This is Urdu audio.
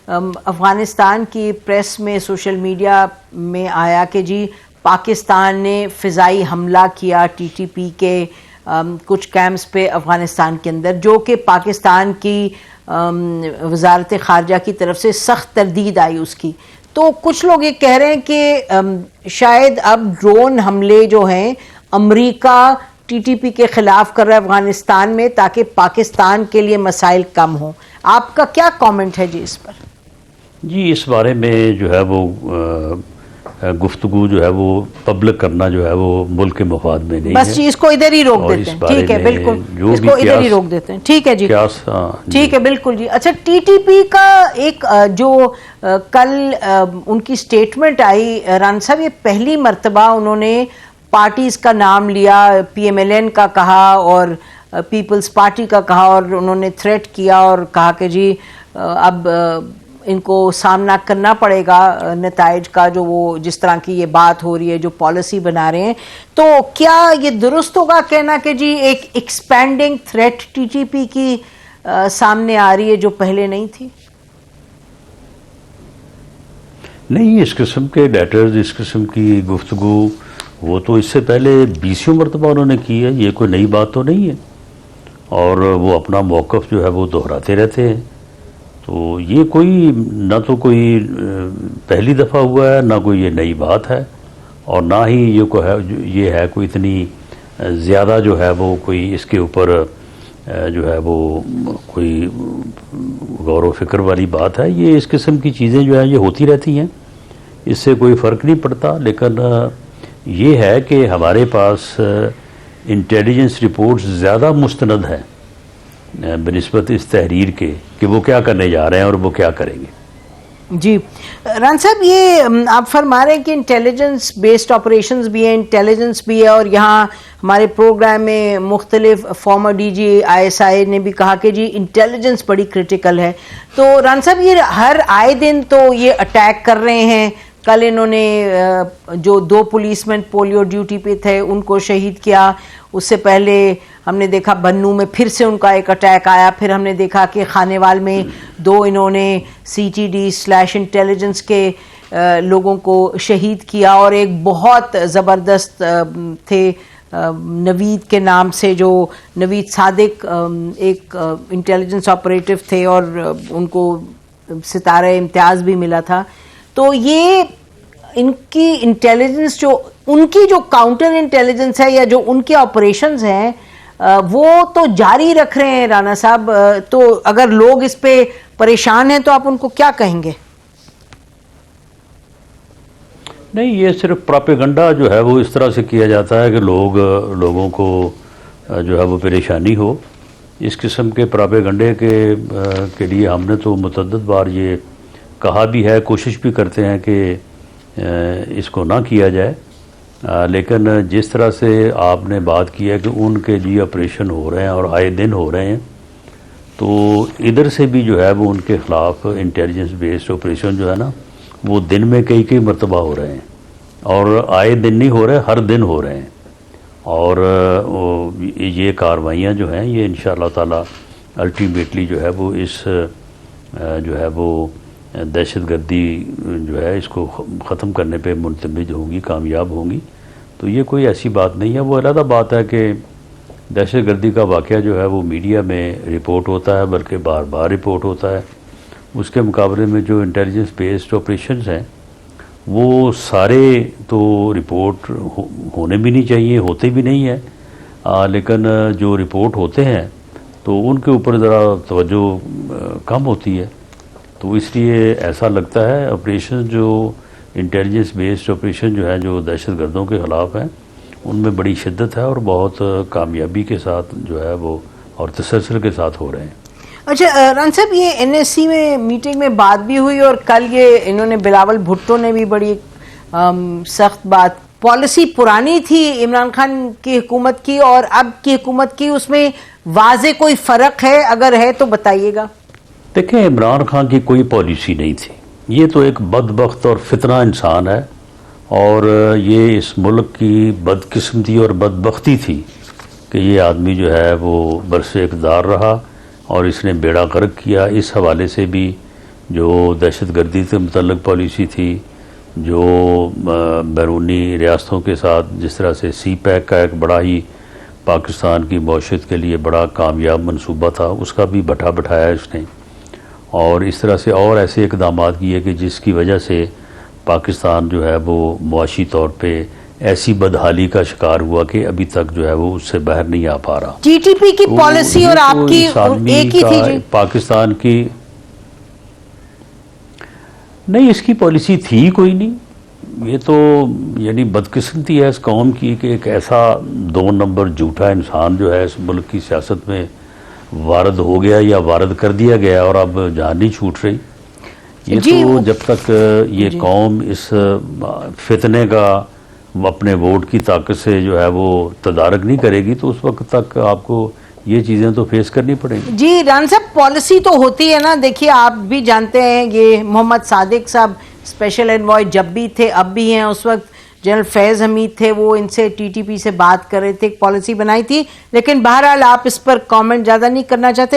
افغانستان کی پریس میں سوشل میڈیا میں آیا کہ جی پاکستان نے فضائی حملہ کیا ٹی ٹی پی کے کچھ کیمپس پہ افغانستان کے اندر، جو کہ پاکستان کی وزارت خارجہ کی طرف سے سخت تردید آئی اس کی. تو کچھ لوگ یہ کہہ رہے ہیں کہ شاید اب ڈرون حملے جو ہیں امریکہ ٹی ٹی پی کے خلاف کر رہا ہے افغانستان میں تاکہ پاکستان کے لیے مسائل کم ہوں. آپ کا کیا کامنٹ ہے جی اس پر؟ جی اس بارے میں جو ہے وہ گفتگو جو ہے وہ پبلک کرنا جو ہے وہ ملک کے مفاد میں نہیں ہے. بس جی اس کو ادھر ہی روک دیتے ہیں. ٹھیک ہے بالکل، اس کو ادھر ہی روک دیتے ہیں. ٹھیک ہے جی، ٹھیک ہے بالکل جی. اچھا ٹی ٹی پی کا ایک جو کل ان کی سٹیٹمنٹ آئی، ران صاحب یہ پہلی مرتبہ انہوں نے پارٹیز کا نام لیا، پی ایم ایل این کا کہا اور پیپلز پارٹی کا کہا، اور انہوں نے تھریٹ کیا اور کہا کہ جی اب ان کو سامنا کرنا پڑے گا نتائج کا، جو وہ جس طرح کی یہ بات ہو رہی ہے، جو پالیسی بنا رہے ہیں. تو کیا یہ درست ہوگا کہنا کہ جی ایک expanding threat T T P کی سامنے آ رہی ہے جو پہلے نہیں تھی؟ نہیں، اس قسم کے لیٹرز، اس قسم کی گفتگو وہ تو اس سے پہلے 20 مرتبہ انہوں نے کی ہے. یہ کوئی نئی بات تو نہیں ہے، اور وہ اپنا موقف جو ہے وہ دہراتے رہتے ہیں. تو یہ کوئی نہ تو کوئی پہلی دفعہ ہوا ہے، نہ کوئی یہ نئی بات ہے، اور نہ ہی یہ ہے کوئی اتنی زیادہ جو ہے وہ کوئی اس کے اوپر جو ہے وہ کوئی غور و فکر والی بات ہے. یہ اس قسم کی چیزیں جو ہیں یہ ہوتی رہتی ہیں، اس سے کوئی فرق نہیں پڑتا. لیکن یہ ہے کہ ہمارے پاس انٹیلیجنس رپورٹس زیادہ مستند ہیں بنسبت اس تحریر کے کہ وہ کیا کرنے جا رہے ہیں اور وہ کیا کریں گے. جی ران صاحب، یہ آپ فرما رہے ہیں کہ انٹیلیجنس بیسڈ آپریشنز بھی ہیں، انٹیلیجنس بھی ہے، اور یہاں ہمارے پروگرام میں مختلف former D G I S I نے بھی کہا کہ جی انٹیلیجنس بڑی کرٹیکل ہے. تو ران صاحب یہ ہر آئے دن تو یہ اٹیک کر رہے ہیں. کل انہوں نے جو 2 پولیس مین پولیو ڈیوٹی پہ تھے ان کو شہید کیا. اس سے پہلے ہم نے دیکھا بنو میں پھر سے ان کا ایک اٹیک آیا. پھر ہم نے دیکھا کہ خانیوال میں 2 انہوں نے سی ٹی ڈی / انٹیلیجنس کے لوگوں کو شہید کیا. اور ایک بہت زبردست تھے نوید کے نام سے، جو نوید صادق ایک انٹیلیجنس آپریٹو تھے اور ان کو ستارہ امتیاز بھی ملا تھا. تو یہ ان کی انٹیلیجنس، جو ان کی جو کاؤنٹر انٹیلیجنس ہے یا جو ان کے آپریشنز ہیں وہ تو جاری رکھ رہے ہیں رانا صاحب. تو اگر لوگ اس پہ پریشان ہیں تو آپ ان کو کیا کہیں گے؟ نہیں، یہ صرف پراپیگنڈا جو ہے وہ اس طرح سے کیا جاتا ہے کہ لوگوں کو جو ہے وہ پریشانی ہو. اس قسم کے پراپیگنڈے کے لیے ہم نے تو متعدد بار یہ کہا بھی ہے، کوشش بھی کرتے ہیں کہ اس کو نہ کیا جائے. لیکن جس طرح سے آپ نے بات کی ہے کہ ان کے لیے آپریشن ہو رہے ہیں اور آئے دن ہو رہے ہیں، تو ادھر سے بھی جو ہے وہ ان کے خلاف انٹیلیجنس بیسڈ آپریشن جو ہے نا وہ دن میں کئی مرتبہ ہو رہے ہیں، اور آئے دن نہیں ہو رہے، ہر دن ہو رہے ہیں. اور یہ کارروائیاں جو ہیں یہ انشاءاللہ تعالی الٹیمیٹلی جو ہے وہ اس جو ہے وہ دہشت گردی جو ہے اس کو ختم کرنے پہ منتمج ہوں گی، کامیاب ہوں گی. تو یہ کوئی ایسی بات نہیں ہے. وہ علیحدہ بات ہے کہ دہشت گردی کا واقعہ جو ہے وہ میڈیا میں رپورٹ ہوتا ہے، بلکہ بار بار رپورٹ ہوتا ہے. اس کے مقابلے میں جو انٹیلیجنس بیسڈ آپریشنز ہیں وہ سارے تو رپورٹ ہونے بھی نہیں چاہیے، ہوتے بھی نہیں ہیں. لیکن جو رپورٹ ہوتے ہیں تو ان کے اوپر ذرا توجہ کم ہوتی ہے. تو اس لیے ایسا لگتا ہے آپریشن جو انٹیلیجنس بیسڈ آپریشن جو ہے جو دہشت گردوں کے خلاف ہیں ان میں بڑی شدت ہے اور بہت کامیابی کے ساتھ جو ہے وہ اور تسلسل کے ساتھ ہو رہے ہیں. اچھا ران صاحب، یہ این ایس سی میں میٹنگ میں بات بھی ہوئی، اور کل یہ انہوں نے بلاول بھٹو نے بھی بڑی سخت بات، پالیسی پرانی تھی عمران خان کی حکومت کی اور اب کی حکومت کی، اس میں واضح کوئی فرق ہے؟ اگر ہے تو بتائیے گا. دیکھیں، عمران خان کی کوئی پالیسی نہیں تھی. یہ تو ایک بدبخت اور فتنہ انسان ہے، اور یہ اس ملک کی بدقسمتی اور بدبختی تھی کہ یہ آدمی جو ہے وہ برسِ اقتدار رہا اور اس نے بیڑا غرق کیا. اس حوالے سے بھی جو دہشت گردی سے متعلق پالیسی تھی، جو بیرونی ریاستوں کے ساتھ جس طرح سے سی پیک کا ایک بڑا ہی پاکستان کی معیشت کے لیے بڑا کامیاب منصوبہ تھا، اس کا بھی بٹھایا اس نے، اور اس طرح سے اور ایسے اقدامات کیے کہ جس کی وجہ سے پاکستان جو ہے وہ معاشی طور پہ ایسی بدحالی کا شکار ہوا کہ ابھی تک جو ہے وہ اس سے باہر نہیں آ پا رہا۔ ٹی ٹی پی کی پالیسی اور آپ کی ایک ہی تھی جی؟ پاکستان کی نہیں، اس کی پالیسی تھی کوئی نہیں، یہ تو یعنی بدقسمتی ہے اس قوم کی کہ ایک ایسا 2 نمبر جھوٹا انسان جو ہے اس ملک کی سیاست میں وارد ہو گیا یا وارد کر دیا گیا، اور اب جان نہیں چھوٹ رہی۔ یہ تو جب تک یہ قوم اس فتنے کا اپنے ووٹ کی طاقت سے جو ہے وہ تدارک نہیں کرے گی تو اس وقت تک آپ کو یہ چیزیں تو فیس کرنی پڑیں گی۔ جی ران صاحب، پالیسی تو ہوتی ہے نا، دیکھیے آپ بھی جانتے ہیں، یہ محمد صادق صاحب اسپیشل انوائے جب بھی تھے اب بھی ہیں، اس وقت جنرل فیض حمید تھے، وہ ان سے ٹی ٹی پی سے بات کر رہے تھے، ایک پالیسی بنائی تھی، لیکن بہرحال آپ اس پر کامنٹ زیادہ نہیں کرنا چاہتے۔